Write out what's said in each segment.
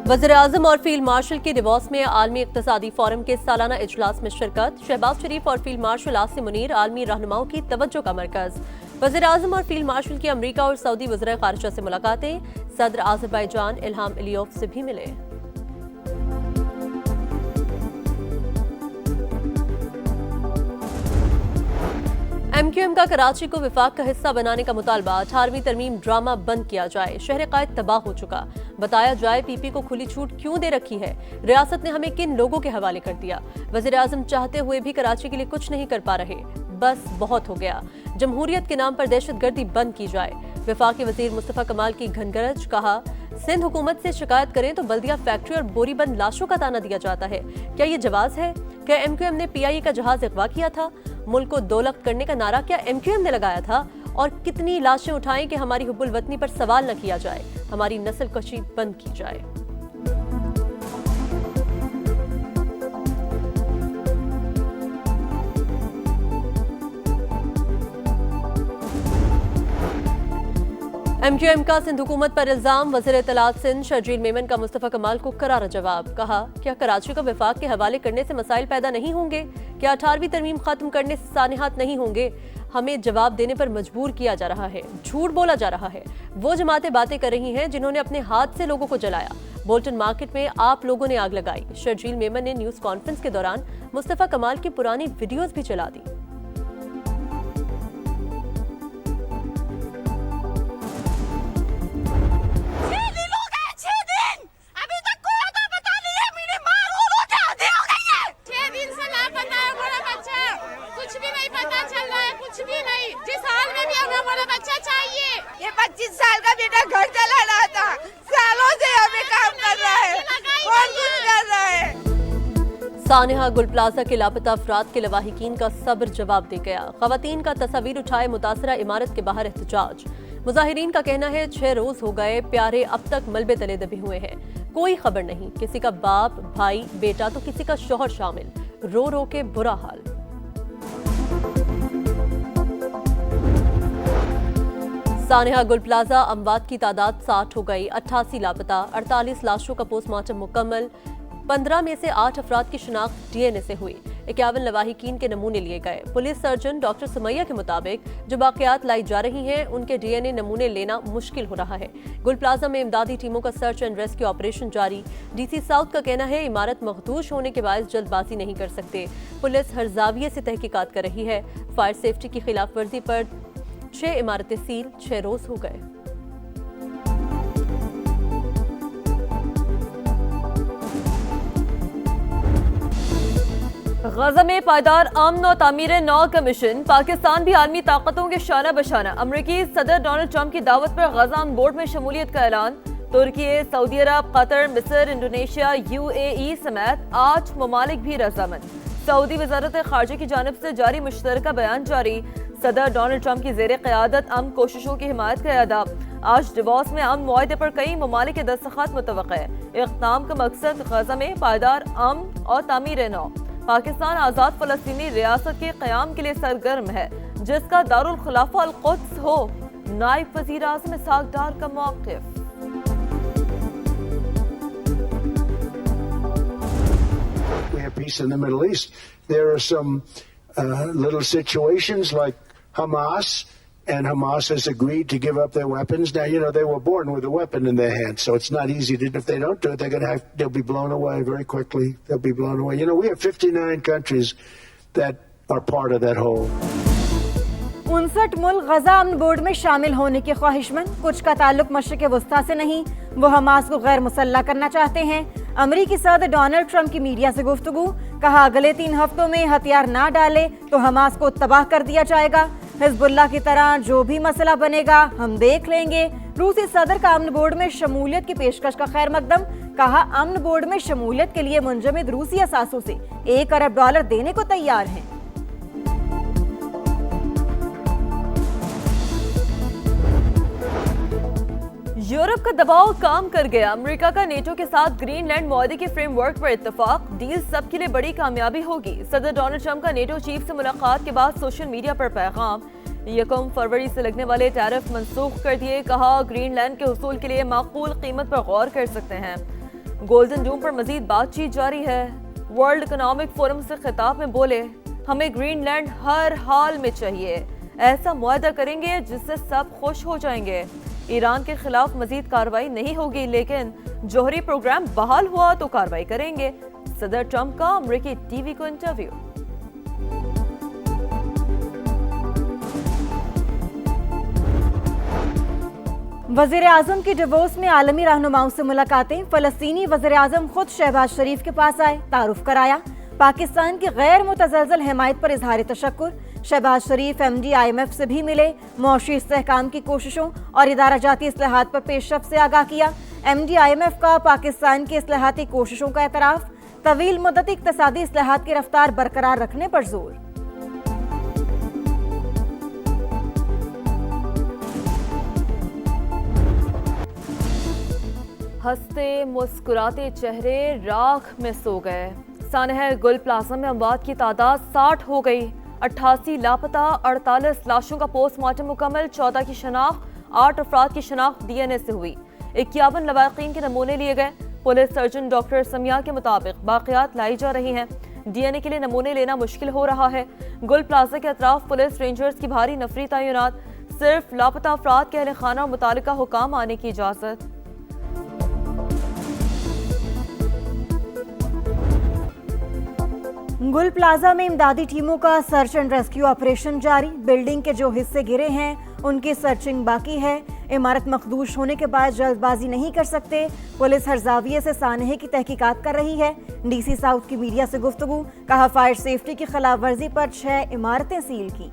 वज़ीर-ए-आज़म और field marshal की डिवॉस में आलमी इक़्तिसादी फोरम के सालाना इजलास में शिरकत। शहबाज शरीफ और फील्ड मार्शल आसिम मुनीर आलमी रहनुमाओं की तवज्जो का मरकज। वज़ीर-ए-आज़म और फील्ड मार्शल की अमरीका और सऊदी वज़ीर ख़ारिजा से मुलाकातें। सदर आज़रबाईजान इल्हाम अलीयोव से भी मिले। MQM का कराची को विफाक का हिस्सा बनाने का मुतालबा। 18वीं तरमीम ड्रामा बंद किया जाए। शहर कायद तबाह हो चुका। बताया जाए PP को खुली छूट क्यों दे रखी है। रियासत ने हमें किन लोगों के हवाले कर दिया। वज़ीर-ए-आज़म चाहते हुए भी कराची के लिए कुछ नहीं कर पा रहे। बस बहुत हो गया। जमहूरियत के नाम पर दहशतगर्दी बंद की जाए। वफाकी वजीर मुस्तफ़ा कमाल की घनगरज। कहा, सिंध हुकूमत से शिकायत करें तो बल्दिया फैक्ट्री और बोरीबंद लाशों का ताना दिया जाता है। क्या ये जवाज है? क्या MQM ने PIA का जहाज अगवा किया था? मुल्क को दोलख्त करने का नारा क्या MQM ने लगाया था? और कितनी लाशें उठाएं कि हमारी हुब्बुल वतनी पर सवाल न किया जाए, हमारी नस्ल कशी बंद की जाए। MQM का सिंध हुकूमत पर इल्जाम। वज़ीर इत्तलात सिंध शर्जील मेमन का मुस्तफ़ा कमाल को करारा जवाब। कहा, क्या कराची को वफाक के हवाले करने से मसाइल पैदा नहीं होंगे? क्या 18वीं तरमीम खत्म करने से सानिहात नहीं होंगे? हमें जवाब देने पर मजबूर किया जा रहा है, झूठ बोला जा रहा है। वो जमातें बातें कर रही हैं जिन्होंने अपने हाथ से लोगों को जलाया। बोल्टन मार्केट में आप लोगों ने आग लगाई। शर्जील मेमन ने न्यूज कॉन्फ्रेंस के दौरान मुस्तफ़ा कमाल की पुरानी वीडियोज भी चला दी। सानेहा गुल प्लाजा के लापता अफराद के लवाहिकीन का सब्र जवाब दे गया। खवातीन का तस्वीर उठाए मुतासरा इमारत के बाहर एहतजाज। मुजाहिरीन का कहना है 6 रोज हो गए, प्यारे अब तक मलबे तले दबे हुए हैं। कोई खबर नहीं, किसी का बाप, भाई, बेटा तो किसी का शौहर शामिल। रो रो के बुरा हाल। सानेहा गुल प्लाजा अमवात की तादाद 60 हो गई। 88 लापता। 48 लाशों का पोस्टमार्टम मुकम्मल। 15 में से 8 अफराद की शिनाख्त DNA से हुई। 51 लवाहिकीन के नमूने लिए गए। पुलिस सर्जन डॉक्टर सुमैया के मुताबिक जो बाकियात लाई जा रही हैं उनके DNA नमूने लेना मुश्किल हो रहा है। गुल प्लाजा में इमदादी टीमों का सर्च एंड रेस्क्यू ऑपरेशन जारी। DC साउथ का कहना है इमारत मखदूश होने के बायस जल्दबाजी नहीं कर सकते। पुलिस हर जाविये से तहकीकात कर रही है। फायर सेफ्टी की खिलाफ वर्जी पर 6 इमारतें सील। 6 रोज हो गए। गजा में पायदार अमन और तामीर नौ का मिशन। पाकिस्तान भी आलमी ताकतों के शाना बशाना। अमरीकी सदर डोनाल्ड ट्रंप की दावत पर गजा ऑन बोर्ड में शमूलियत का ऐलान। तुर्की, सऊदी अरब, कतर, मिस्र, इंडोनेशिया, UAE समेत 8 ममालिक भी रजामंद। सऊदी वजारत खारजा की जानिब से जारी मुश्तरका बयान जारी। सदर डोनाल्ड ट्रंप की जेर क़यादत अमन कोशिशों की हिमायत का अदा। आज डिवॉस में अमन मुआहदे पर कई ममालिक के दस्तखत मुतवक्किल है। इक़्तिदाम का मकसद गजा में पायदार अमन और तामीर नौ। पाकिस्तान आज़ाद फ़लस्तीनी रियासत के क़याम के लिए सरगर्म है, जिसका दारुल ख़िलाफ़ा अल क़ुद्स हो। नायब वज़ीर आज़म इसहाक़ डार का मौक़िफ़। We have peace in the Middle East. There are some little situations like Hamas, and Hamas has agreed to give up their weapons. Now, you know, they were born with a weapon in their hand, so it's not easy to, if they don't do it, they'll be blown away very quickly. They'll be blown away. You know, we have 59 countries that are part of that whole. 59 मुल्क गजा अमन board में शामिल होने के ख्वाहिशमंद। कुछ का ताल्लुक मशरिक़ वस्ता से नहीं, वो हमास को गैर मुसल्लह करना चाहते हैं। अमरीकी सदर डोनाल्ड ट्रंप की मीडिया से गुफ्तगू। कहा, अगले 3 हफ्तों में हथियार ना डाले तो हमास को तबाह कर दिया जाएगा। हिजबुल्लाह की तरह जो भी मसला बनेगा हम देख लेंगे। रूसी सदर का अमन बोर्ड में शमूलियत की पेशकश का खैर मकदम। कहा, अमन बोर्ड में शमूलियत के लिए मुंजमद रूसी असासों से $1 अरब देने को तैयार हैं। यूरोप का दबाव काम कर गया। अमेरिका का नेटो के साथ ग्रीनलैंड मुआहदे के फ्रेमवर्क पर इत्तेफाक। डील सबके लिए बड़ी कामयाबी होगी। सदर डोनाल्ड ट्रंप का नेटो चीफ से मुलाकात के बाद सोशल मीडिया पर पैगाम। 1 फरवरी से लगने वाले टैरिफ मंसूख कर दिए। कहा, ग्रीनलैंड के हुसूल के लिए माकूल कीमत पर गौर कर सकते हैं। गोल्डन डूम पर मजीद बातचीत जारी है। वर्ल्ड इकोनॉमिक फोरम से खिताब में बोले, हमें ग्रीनलैंड हर हाल में चाहिए, ऐसा मुआहदा करेंगे जिससे सब खुश हो जाएंगे। ईरान के खिलाफ मजीद कार्रवाई नहीं होगी, लेकिन जौहरी प्रोग्राम बहाल हुआ तो कार्रवाई करेंगे। सदर ट्रंप का अमेरिकी टीवी को इंटरव्यू। वजीर आजम की डिवोर्स में आलमी रहनुमाओं से मुलाकातें। फलस्तीनी वजीर आजम खुद शहबाज शरीफ के पास आए, तारुफ कराया। पाकिस्तान की गैर मुतज़लज़ल हिमायत पर इजहार तशक्कुर। शहबाज शरीफ MD IMF से भी मिले, मुआशी इस्तेहकाम की कोशिशों और इदारा जाती इस्लाहात पर पेशरफ्त से आगाह किया। MD IMF का पाकिस्तान की इस्लाहाती कोशिशों का एतराफ़। तवील मुद्दती इक़्तिसादी इस्लाहात की रफ्तार बरकरार रखने पर जोर। हंसते मुस्कुराते चेहरे राख में सो गए। सानहर गुल प्लाजा में अमवात की तादाद 60 हो गई। 88 लापता, 48 लाशों का पोस्टमार्टम मुकम्मल। 14 की शनाख्त, 8 अफराद की शनाख्त DNA से हुई। 51 लवाकिन के नमूने लिए गए। पुलिस सर्जन डॉक्टर समिया के मुताबिक बाकियात लाई जा रही हैं। DNA के लिए नमूने लेना मुश्किल हो रहा है। गुल प्लाजा के अतराफ पुलिस रेंजर्स की भारी नफरी तैनात। सिर्फ लापता अफराद के अहले खाना और मुतालिका हुकाम आने की इजाजत। गुल प्लाजा में इमदादी टीमों का सर्च एंड रेस्क्यू ऑपरेशन जारी। बिल्डिंग के जो हिस्से गिरे हैं उनकी सर्चिंग बाकी है। इमारत मखदूश होने के बाद जल्दबाजी नहीं कर सकते। पुलिस हर जाविये से सानहे की तहकीकात कर रही है। DC साउथ की मीडिया से गुफ्तगू, कहा फायर सेफ्टी की खिलाफ वर्जी पर 6 इमारतें सील की।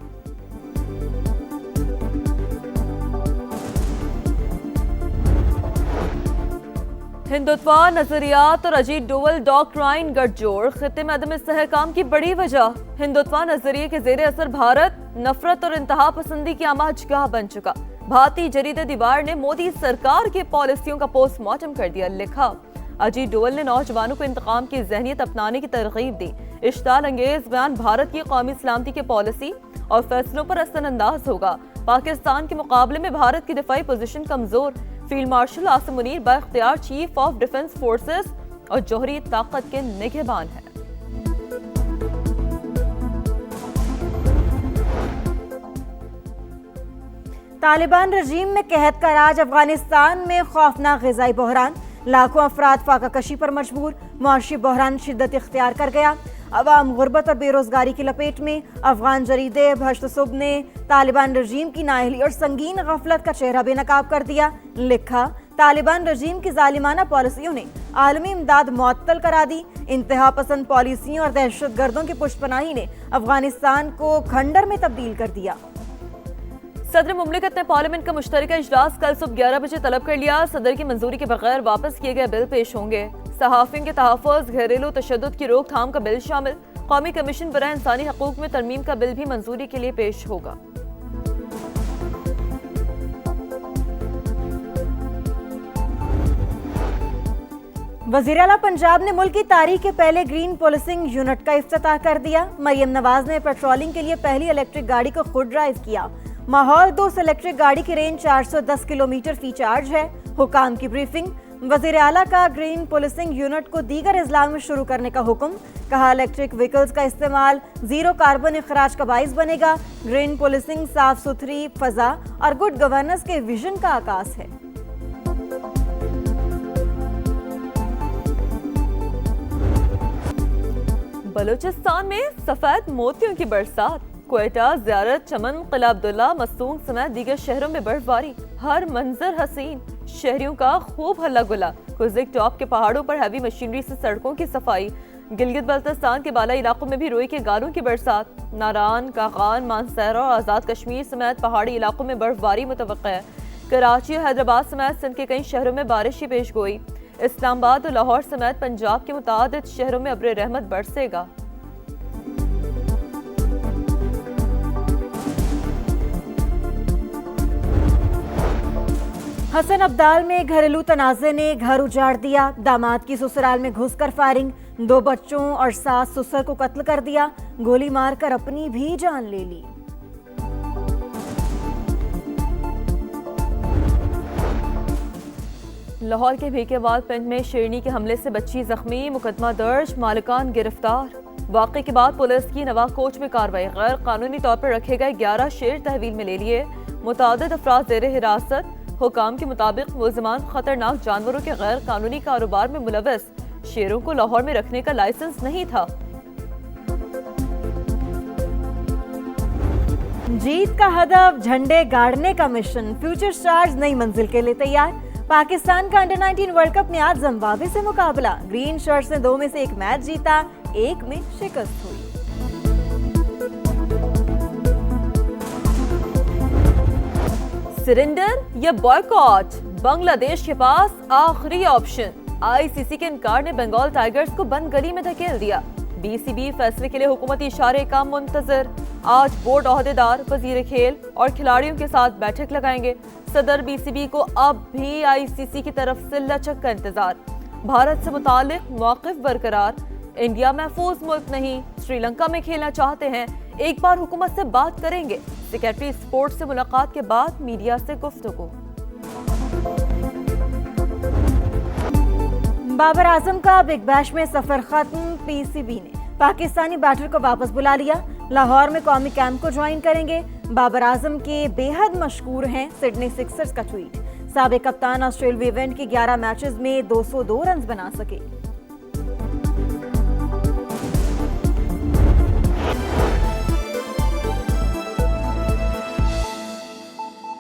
हिंदुत्वा नजरियात और अजीत डोवल डॉक्ट्राइन गठजोड़ खित्ते में अदम इस्तेहकाम की बड़ी वजह। हिंदुत्वा नजरिए के जेर असर भारत नफरत और इंतहा पसंदी की आमाजगाह बन चुका। भारतीय जरीदे दीवार ने मोदी सरकार की पॉलिसियों का पोस्टमार्टम कर दिया। लिखा, अजीत डोवल ने नौजवानों को इंतकाम की जहनियत अपनाने की तरगीब दी। इश्ताल अंगेज बयान भारत की कौमी सलामती की पॉलिसी और फैसलों पर असरअंदाज होगा। पाकिस्तान के मुकाबले में भारत की दिफाई पोजीशन कमजोर। Field marshal Asim Munir Bakhtiyar chief of defence forces और जौहरी ताकत के निगहबान हैं। तालिबान रजीम में कहत का राज। अफगानिस्तान में खौफनाक ग़िज़ाई बहरान। लाखों अफराद फाका कशी पर मजबूर। मुआशी बहरान शिद्दत इख्तियार कर गया। अवाम गुर्बत और बेरोजगारी की लपेट में। अफगान जरीदे भश्त सुब ने तालिबान रजीम की नाअहली और संगीन गफलत का चेहरा बेनकाब कर दिया। लिखा, तालिबान रजीम की जालिमाना पॉलिसियों ने आलमी इमदाद मुअत्तल करा दी। इंतहा पसंद पॉलिसियों और दहशत गर्दों की पुष्पनाही ने अफगानिस्तान को खंडर में तब्दील कर दिया। सदर मुमलिकत ने पार्लियामेंट का मुश्तरका इजलास कल सुबह 11 बजे तलब कर लिया। सदर की मंजूरी के बगैर वापस किए गए बिल पेश होंगे। सहाफियों के तहफ़्फ़ुज़, घरेलू तशद्दुद की रोकथाम का बिल शामिल। कौमी कमीशन बराए इंसानी हकूक़ में तरमीम का बिल भी मंजूरी के लिए पेश होगा। वज़ीर आला पंजाब ने मुल्क की तारीख के पहले ग्रीन पुलिसिंग यूनिट का इफ्तिताह कर दिया। मरियम नवाज ने पेट्रोलिंग के लिए पहली इलेक्ट्रिक गाड़ी को खुद ड्राइव किया। माहौल 2 इलेक्ट्रिक गाड़ी की रेंज 410 किलोमीटर फी चार्ज है। हुकाम की ब्रीफिंग। वज़ीर आला का ग्रीन पुलिसिंग यूनिट को दीगर अजला में शुरू करने का हुक्म। कहा, इलेक्ट्रिक व्हीकल्स का इस्तेमाल जीरो कार्बन इखराज का बाइस बनेगा। ग्रीन पुलिसिंग साफ सुथरी फजा और गुड गवर्नेंस के विजन का आकाश है। बलूचिस्तान में सफेद मोतियों की बरसात। क्वेटा, ज़ियारत, चमन, किला अब्दुल्ला, मसूंग समेत दीगर शहरों में बर्फबारी। हर मंजर हसीन। शहरियों का खूब हल्ला गुला। कुजिक टॉप के पहाड़ों पर हैवी मशीनरी से सड़कों की सफाई। गिलगित बल्तिस्तान के बाला इलाकों में भी रोई के गालों की बरसात। नारान, कागान, मानसहरा और आज़ाद कश्मीर समेत पहाड़ी इलाकों में बर्फबारी मुतवक्का है। कराची और हैदराबाद समेत सिंध के कई शहरों में बारिश की पेश गोई। इस्लामाबाद और लाहौर समेत पंजाब के मुतादिद शहरों में अब्र रहमत बरसेगा। हसन अब्दाल में घरेलू तनाज़े ने घर उजाड़ दिया। दामाद की ससुराल में घुसकर फायरिंग। 2 बच्चों और सास ससुर को कत्ल कर दिया। गोली मारकर अपनी भी जान ले ली। लाहौर के भीकेवाल पिंड में शेरनी के हमले से बच्ची जख्मी, मुकदमा दर्ज, मालिकान गिरफ्तार। वाक़े के बाद पुलिस की नवा कोच में कार्रवाई, गैर कानूनी तौर पर रखे गए 11 शेर तहवील में ले लिए, मुतादिद अफराद ज़ेर हिरासत। हुकाम के मुताबिक मुलज़मान खतरनाक जानवरों के गैर कानूनी कारोबार में मुलव्वस। शेरों को लाहौर में रखने का लाइसेंस नहीं था। जीत का हदफ, झंडे गाड़ने का मिशन। फ्यूचर स्टार्स नई मंजिल के लिए तैयार। पाकिस्तान का अंडर 19 वर्ल्ड कप में आज जिम्बाब्वे से मुकाबला। ग्रीन शर्ट्स ने 2 में से 1 मैच जीता, 1 में शिकस्त हुई। सरेंडर या बॉयकॉट, बांग्लादेश के पास आखिरी ऑप्शन। आईसीसी के इनकार ने बंगाल टाइगर्स को बंद गली में धकेल दिया। बीसीबी फैसले के लिए हुकूमती इशारे का मुंतजर। आज बोर्ड ओहदेदार, वजीर खेल और खिलाड़ियों के साथ बैठक लगाएंगे। सदर बीसीबी को अब भी आईसीसी की तरफ से लचक का इंतजार। भारत से मुतालिक मौक़िफ़ बरकरार। इंडिया महफूज मुल्क नहीं, श्रीलंका में खेलना चाहते हैं, एक बार हुकूमत से बात करेंगे। सेक्रेटरी स्पोर्ट्स से मुलाकात के बाद मीडिया से गुफ्तगू। बाबर आजम का बिग बैश में सफर खत्म। पीसीबी ने पाकिस्तानी बैटर को वापस बुला लिया। लाहौर में कौमी कैंप को ज्वाइन करेंगे। बाबर आजम के बेहद मशहूर हैं सिडनी सिक्सर्स का ट्वीट। साबिक कप्तान ऑस्ट्रेलिया इवेंट के 11 मैचेस में 202 रन बना सके।